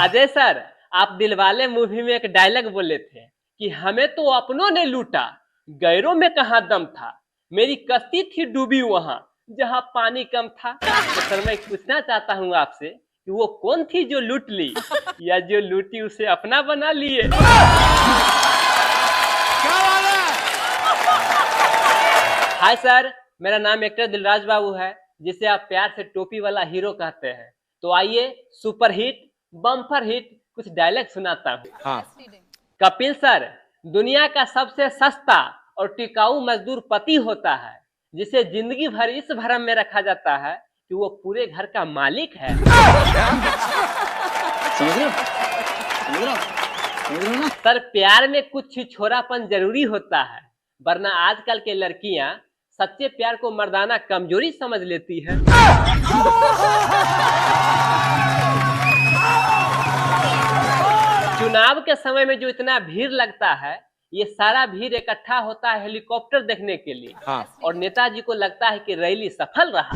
Ajay sir, आप Dilwale movie में एक डायलॉग बोले थे कि हमें तो अपनों ने लूटा, गैरों में कहाँ दम था। मेरी कश्ती थी डूबी वहां जहां पानी कम था। तो सर मैं पूछना चाहता हूँ आपसे कि वो कौन थी जो लूट ली, या जो लूटी उसे अपना बना लिए। हाय सर, मेरा नाम एक्टर दिलराज बाबू है, जिसे आप प्यार से टोपी वाला हीरो कहते हैं। तो आइए सुपर हिट बम्पर हिट कुछ डायलॉग सुनाता हूँ। हाँ। कपिल सर, दुनिया का सबसे सस्ता और टिकाऊ मजदूर पति होता है, जिसे जिंदगी भर इस भ्रम में रखा जाता है कि वो पूरे घर का मालिक है। समझ रहे हो? सर, प्यार में कुछ छोरापन जरूरी होता है, वरना आजकल के लड़कियां सच्चे प्यार को मर्दाना कमजोरी समझ लेती हैं। चुनाव के समय में जो इतना भीड़ लगता है, ये सारा भीड़ इकट्ठा होता है हेलीकॉप्टर देखने के लिए। हाँ। और नेताजी को लगता है कि रैली सफल रहा।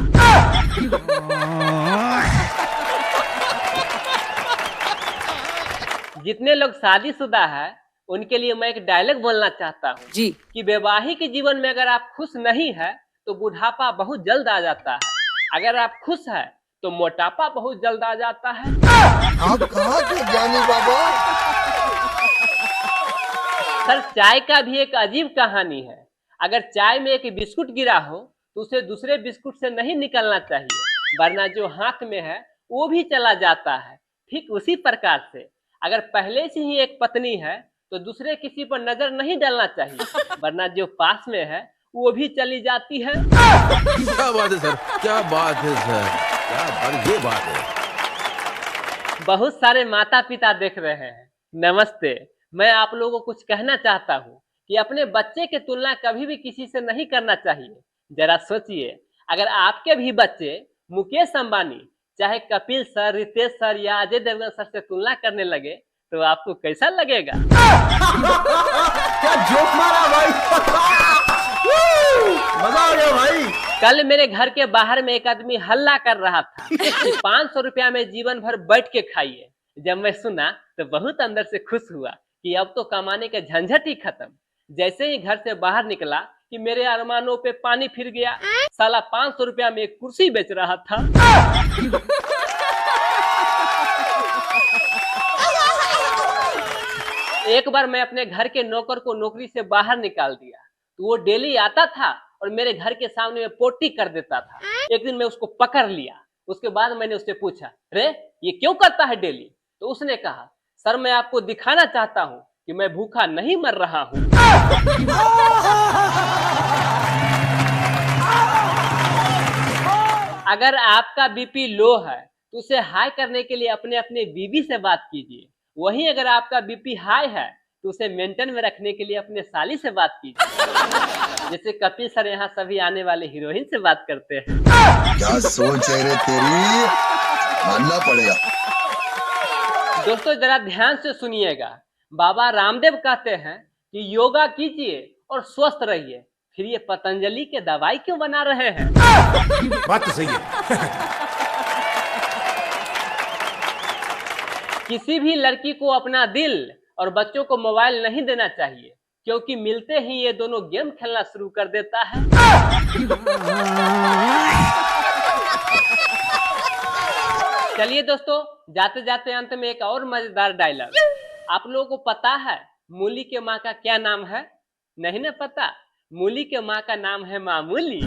जितने लोग शादीशुदा है उनके लिए मैं एक डायलॉग बोलना चाहता हूँ जी, कि वैवाहिक जीवन में अगर आप खुश नहीं है तो बुढ़ापा बहुत जल्द आ जाता है, अगर आप खुश है तो मोटापा बहुत जल्द आ जाता है। आप कहाँ के ज्ञानी बाबा? सर, चाय का भी एक अजीब कहानी है। अगर चाय में एक बिस्कुट गिरा हो तो उसे दूसरे बिस्कुट से नहीं निकलना चाहिए, वरना जो हाथ में है वो भी चला जाता है। ठीक उसी प्रकार से अगर पहले से ही एक पत्नी है तो दूसरे किसी पर नजर नहीं डालना चाहिए, वरना जो पास में है वो भी चली जाती है। क्या बात है सर, क्या बात है सर, क्या ये बात है। बहुत सारे माता पिता देख रहे हैं, नमस्ते। मैं आप लोगों को कुछ कहना चाहता हूँ कि अपने बच्चे की तुलना कभी भी किसी से नहीं करना चाहिए। जरा सोचिए, अगर आपके भी बच्चे मुकेश अंबानी, चाहे कपिल सर, रितेश सर या अजय देवगन सर से तुलना करने लगे तो आपको कैसा लगेगा? क्या जोक मारा भाई। मजा आ गया भाई। कल मेरे घर के बाहर में एक आदमी हल्ला कर रहा था कि 500 रुपया में जीवन भर बैठ के खाइए। जब मैं सुना तो बहुत अंदर से खुश हुआ कि अब तो कमाने का झंझट ही खत्म। जैसे ही घर से बाहर निकला कि मेरे अरमानों पे पानी फिर गया। साला 500 रुपया में एक कुर्सी बेच रहा था। एक बार मैं अपने घर के नौकर को नौकरी से बाहर निकाल दिया, तो वो डेली आता था और मेरे घर के सामने में पोटी कर देता था। एक दिन मैं उसको पकड़ लिया। उसके बाद मैंने उससे पूछा, रे ये क्यों करता है डेली? तो उसने कहा, सर मैं आपको दिखाना चाहता हूँ कि मैं भूखा नहीं मर रहा हूँ। अगर आपका बीपी लो है तो उसे हाई करने के लिए अपने अपने बीवी से बात कीजिए। वहीं अगर आपका बीपी हाई है तो उसे मेंटेन में रखने के लिए अपने साली से बात कीजिए। जैसे कपिल सर यहाँ सभी आने वाले हीरोइन से बात करते हैं। क्या सोच है रे तेरी, मानना पड़ेगा। दोस्तों जरा ध्यान से सुनिएगा। बाबा रामदेव कहते हैं कि योगा कीजिए और स्वस्थ रहिए, फिर ये पतंजलि के दवाई क्यों बना रहे हैं? बात तो सही है। किसी भी लड़की को अपना दिल और बच्चों को मोबाइल नहीं देना चाहिए, क्योंकि मिलते ही ये दोनों गेम खेलना शुरू कर देता है। चलिए दोस्तों, जाते जाते अंत में एक और मजेदार डायलॉग। आप लोगों को पता है मूली के माँ का क्या नाम है? नहीं ना पता? मूली के माँ का नाम है मामूली।